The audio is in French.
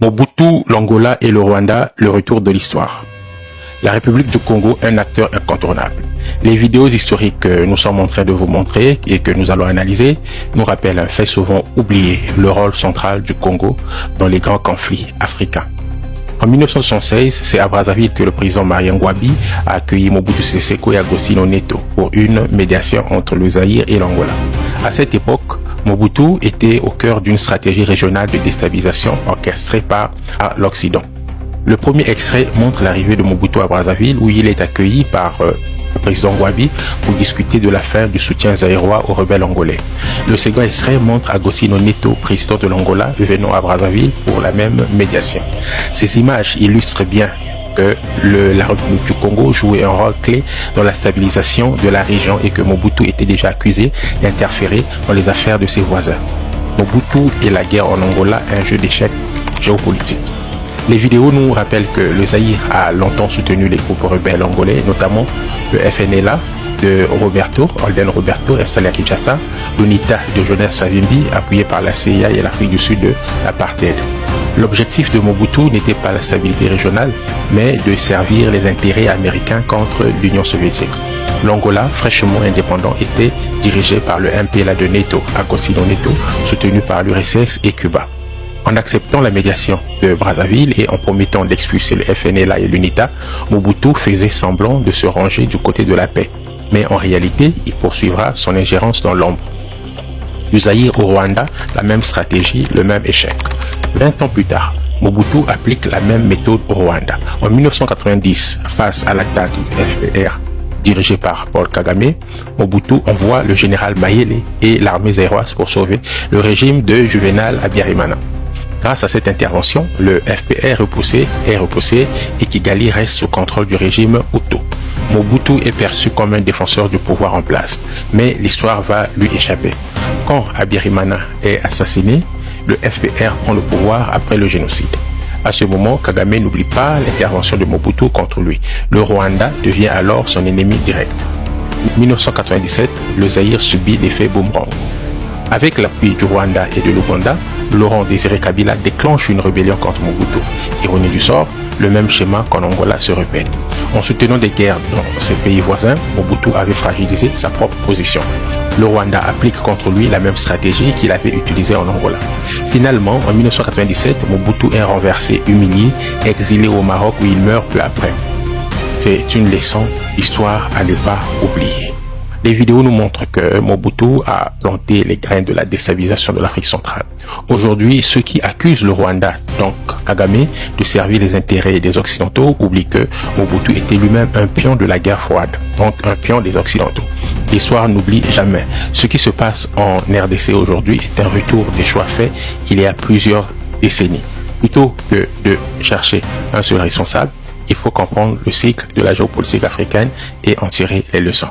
Mobutu, l'Angola et le Rwanda, le retour de l'histoire. La République du Congo, un acteur incontournable. Les vidéos historiques que nous sommes en train de vous montrer et que nous allons analyser nous rappellent un fait souvent oublié, le rôle central du Congo dans les grands conflits africains. En 1976, c'est à Brazzaville que le président Marien Ngouabi a accueilli Mobutu Sese Seko et Agostinho Neto pour une médiation entre le Zaïre et l'Angola. À cette époque, Mobutu était au cœur d'une stratégie régionale de déstabilisation orchestrée par l'Occident. Le premier extrait montre l'arrivée de Mobutu à Brazzaville où il est accueilli par le président Ngouabi pour discuter de la fin du soutien zaïrois aux rebelles angolais. Le second extrait montre Agostinho Neto, président de l'Angola, venant à Brazzaville pour la même médiation. Ces images illustrent bien que la République du Congo jouait un rôle clé dans la stabilisation de la région et que Mobutu était déjà accusé d'interférer dans les affaires de ses voisins. Mobutu et la guerre en Angola, un jeu d'échecs géopolitique. Les vidéos nous rappellent que le Zaïre a longtemps soutenu les groupes rebelles angolais, notamment le FNLA de Holden Roberto, installé à Kinshasa, l'UNITA de Jonas Savimbi, appuyé par la CIA et l'Afrique du Sud de l'apartheid. L'objectif de Mobutu n'était pas la stabilité régionale, mais de servir les intérêts américains contre l'Union soviétique. L'Angola, fraîchement indépendant, était dirigé par le MPLA de Neto, Agostinho Neto, soutenu par l'URSS et Cuba. En acceptant la médiation de Brazzaville et en promettant d'expulser le FNLA et l'UNITA, Mobutu faisait semblant de se ranger du côté de la paix. Mais en réalité, il poursuivra son ingérence dans l'ombre. Du Zaïre au Rwanda, la même stratégie, le même échec. 20 ans plus tard, Mobutu applique la même méthode au Rwanda. En 1990, face à l'attaque du FPR dirigé par Paul Kagame, Mobutu envoie le général Mayele et l'armée zaïroise pour sauver le régime de Juvenal Habyarimana. Grâce à cette intervention, le FPR est repoussé et Kigali reste sous contrôle du régime Hutu. Mobutu est perçu comme un défenseur du pouvoir en place, mais l'histoire va lui échapper. Quand Habyarimana est assassiné, le FPR prend le pouvoir après le génocide. À ce moment, Kagame n'oublie pas l'intervention de Mobutu contre lui. Le Rwanda devient alors son ennemi direct. En 1997, le Zaïre subit l'effet boomerang. Avec l'appui du Rwanda et de l'Ouganda, Laurent Désiré Kabila déclenche une rébellion contre Mobutu. Ironie du sort, le même schéma qu'en Angola se répète. En soutenant des guerres dans ses pays voisins, Mobutu avait fragilisé sa propre position. Le Rwanda applique contre lui la même stratégie qu'il avait utilisée en Angola. Finalement, en 1997, Mobutu est renversé, humilié, exilé au Maroc où il meurt peu après. C'est une leçon d'histoire à ne pas oublier. Les vidéos nous montrent que Mobutu a planté les graines de la déstabilisation de l'Afrique centrale. Aujourd'hui, ceux qui accusent le Rwanda, donc Kagame, de servir les intérêts des Occidentaux, oublient que Mobutu était lui-même un pion de la guerre froide, donc un pion des Occidentaux. L'histoire n'oublie jamais. Ce qui se passe en RDC aujourd'hui est un retour des choix faits il y a plusieurs décennies. Plutôt que de chercher un seul responsable, il faut comprendre le cycle de la géopolitique africaine et en tirer les leçons.